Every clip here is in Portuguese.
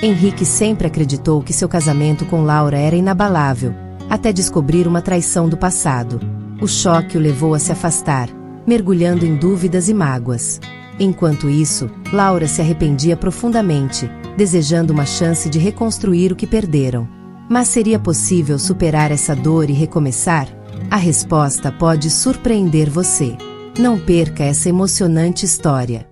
Henrique sempre acreditou que seu casamento com Laura era inabalável, até descobrir uma traição do passado. O choque o levou a se afastar, mergulhando em dúvidas e mágoas. Enquanto isso, Laura se arrependia profundamente, desejando uma chance de reconstruir o que perderam. Mas seria possível superar essa dor e recomeçar? A resposta pode surpreender você. Não perca essa emocionante história.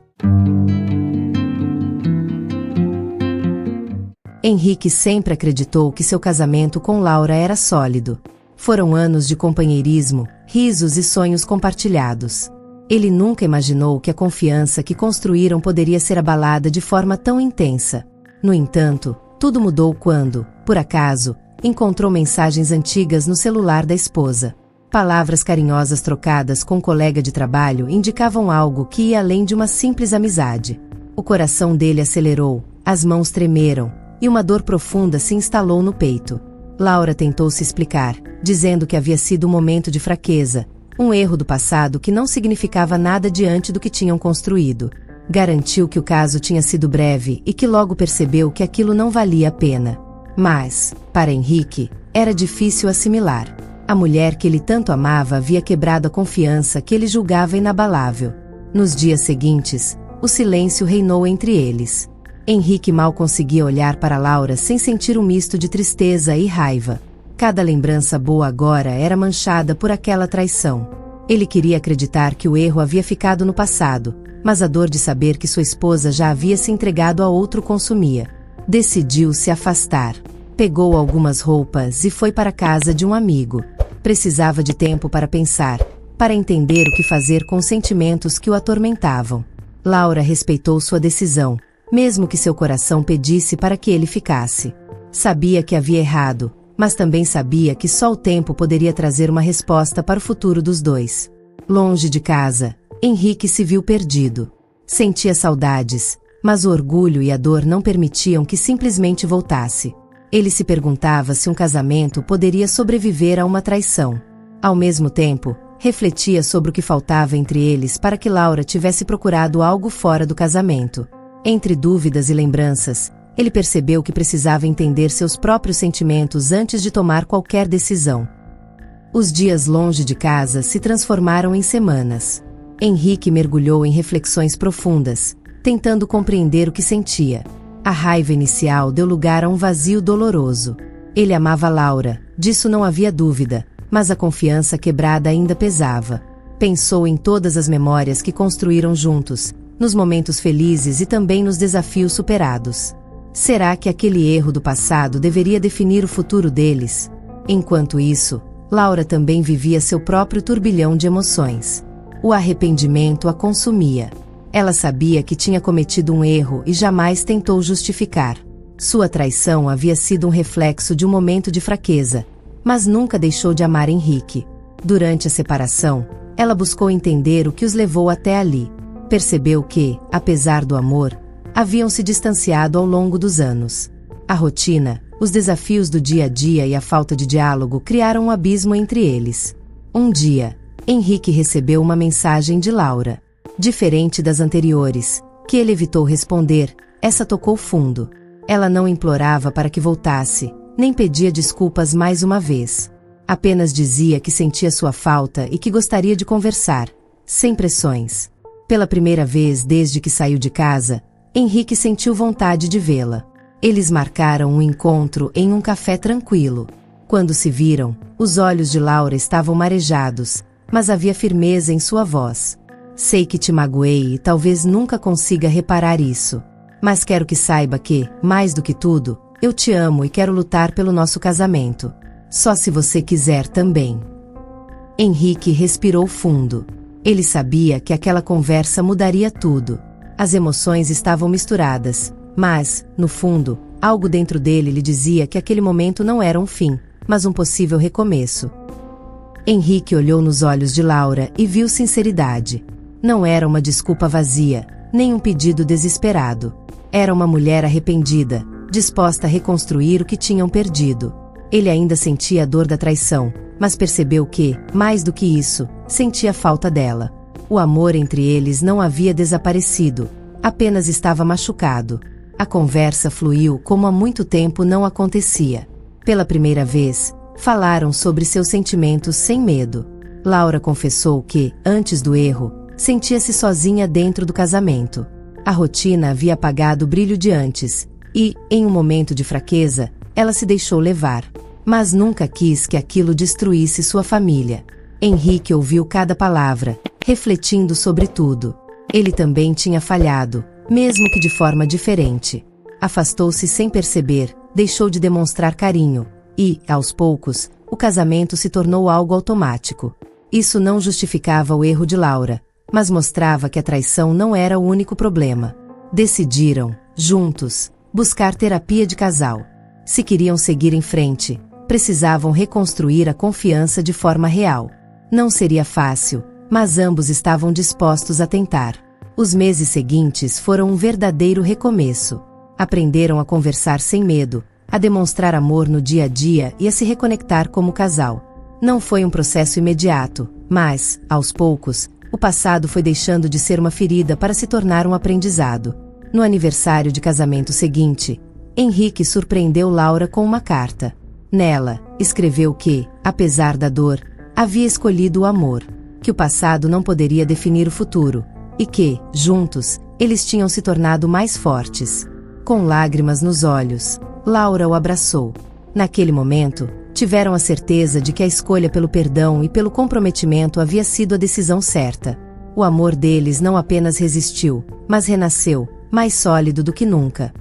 Henrique sempre acreditou que seu casamento com Laura era sólido. Foram anos de companheirismo, risos e sonhos compartilhados. Ele nunca imaginou que a confiança que construíram poderia ser abalada de forma tão intensa. No entanto, tudo mudou quando, por acaso, encontrou mensagens antigas no celular da esposa. Palavras carinhosas trocadas com um colega de trabalho indicavam algo que ia além de uma simples amizade. O coração dele acelerou, as mãos tremeram, e uma dor profunda se instalou no peito. Laura tentou se explicar, dizendo que havia sido um momento de fraqueza, um erro do passado que não significava nada diante do que tinham construído. Garantiu que o caso tinha sido breve e que logo percebeu que aquilo não valia a pena. Mas, para Henrique, era difícil assimilar. A mulher que ele tanto amava havia quebrado a confiança que ele julgava inabalável. Nos dias seguintes, o silêncio reinou entre eles. Henrique mal conseguia olhar para Laura sem sentir um misto de tristeza e raiva. Cada lembrança boa agora era manchada por aquela traição. Ele queria acreditar que o erro havia ficado no passado, mas a dor de saber que sua esposa já havia se entregado a outro consumia. Decidiu se afastar. Pegou algumas roupas e foi para a casa de um amigo. Precisava de tempo para pensar, para entender o que fazer com os sentimentos que o atormentavam. Laura respeitou sua decisão, mesmo que seu coração pedisse para que ele ficasse. Sabia que havia errado, mas também sabia que só o tempo poderia trazer uma resposta para o futuro dos dois. Longe de casa, Henrique se viu perdido. Sentia saudades, mas o orgulho e a dor não permitiam que simplesmente voltasse. Ele se perguntava se um casamento poderia sobreviver a uma traição. Ao mesmo tempo, refletia sobre o que faltava entre eles para que Laura tivesse procurado algo fora do casamento. Entre dúvidas e lembranças, ele percebeu que precisava entender seus próprios sentimentos antes de tomar qualquer decisão. Os dias longe de casa se transformaram em semanas. Henrique mergulhou em reflexões profundas, tentando compreender o que sentia. A raiva inicial deu lugar a um vazio doloroso. Ele amava Laura, disso não havia dúvida, mas a confiança quebrada ainda pesava. Pensou em todas as memórias que construíram juntos, nos momentos felizes e também nos desafios superados. Será que aquele erro do passado deveria definir o futuro deles? Enquanto isso, Laura também vivia seu próprio turbilhão de emoções. O arrependimento a consumia. Ela sabia que tinha cometido um erro e jamais tentou justificar. Sua traição havia sido um reflexo de um momento de fraqueza, mas nunca deixou de amar Henrique. Durante a separação, ela buscou entender o que os levou até ali. Percebeu que, apesar do amor, haviam se distanciado ao longo dos anos. A rotina, os desafios do dia a dia e a falta de diálogo criaram um abismo entre eles. Um dia, Henrique recebeu uma mensagem de Laura. Diferente das anteriores, que ele evitou responder, essa tocou fundo. Ela não implorava para que voltasse, nem pedia desculpas mais uma vez. Apenas dizia que sentia sua falta e que gostaria de conversar, sem pressões. Pela primeira vez desde que saiu de casa, Henrique sentiu vontade de vê-la. Eles marcaram um encontro em um café tranquilo. Quando se viram, os olhos de Laura estavam marejados, mas havia firmeza em sua voz. Sei que te magoei e talvez nunca consiga reparar isso. Mas quero que saiba que, mais do que tudo, eu te amo e quero lutar pelo nosso casamento. Só se você quiser também. Henrique respirou fundo. Ele sabia que aquela conversa mudaria tudo. As emoções estavam misturadas, mas, no fundo, algo dentro dele lhe dizia que aquele momento não era um fim, mas um possível recomeço. Henrique olhou nos olhos de Laura e viu sinceridade. Não era uma desculpa vazia, nem um pedido desesperado. Era uma mulher arrependida, disposta a reconstruir o que tinham perdido. Ele ainda sentia a dor da traição, mas percebeu que, mais do que isso, sentia falta dela. O amor entre eles não havia desaparecido, apenas estava machucado. A conversa fluiu como há muito tempo não acontecia. Pela primeira vez, falaram sobre seus sentimentos sem medo. Laura confessou que, antes do erro, sentia-se sozinha dentro do casamento. A rotina havia apagado o brilho de antes, e, em um momento de fraqueza, ela se deixou levar. Mas nunca quis que aquilo destruísse sua família. Henrique ouviu cada palavra, refletindo sobre tudo. Ele também tinha falhado, mesmo que de forma diferente. Afastou-se sem perceber, deixou de demonstrar carinho, e, aos poucos, o casamento se tornou algo automático. Isso não justificava o erro de Laura, mas mostrava que a traição não era o único problema. Decidiram, juntos, buscar terapia de casal. Se queriam seguir em frente, precisavam reconstruir a confiança de forma real. Não seria fácil, mas ambos estavam dispostos a tentar. Os meses seguintes foram um verdadeiro recomeço. Aprenderam a conversar sem medo, a demonstrar amor no dia a dia e a se reconectar como casal. Não foi um processo imediato, mas, aos poucos, o passado foi deixando de ser uma ferida para se tornar um aprendizado. No aniversário de casamento seguinte, Henrique surpreendeu Laura com uma carta. Nela, escreveu que, apesar da dor, havia escolhido o amor, que o passado não poderia definir o futuro, e que, juntos, eles tinham se tornado mais fortes. Com lágrimas nos olhos, Laura o abraçou. Naquele momento, tiveram a certeza de que a escolha pelo perdão e pelo comprometimento havia sido a decisão certa. O amor deles não apenas resistiu, mas renasceu, mais sólido do que nunca.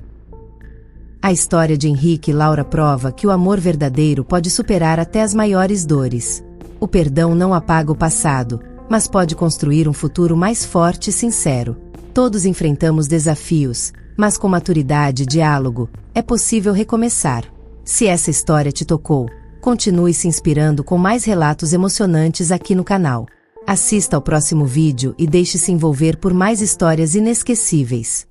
A história de Henrique e Laura prova que o amor verdadeiro pode superar até as maiores dores. O perdão não apaga o passado, mas pode construir um futuro mais forte e sincero. Todos enfrentamos desafios, mas com maturidade e diálogo, é possível recomeçar. Se essa história te tocou, continue se inspirando com mais relatos emocionantes aqui no canal. Assista ao próximo vídeo e deixe-se envolver por mais histórias inesquecíveis.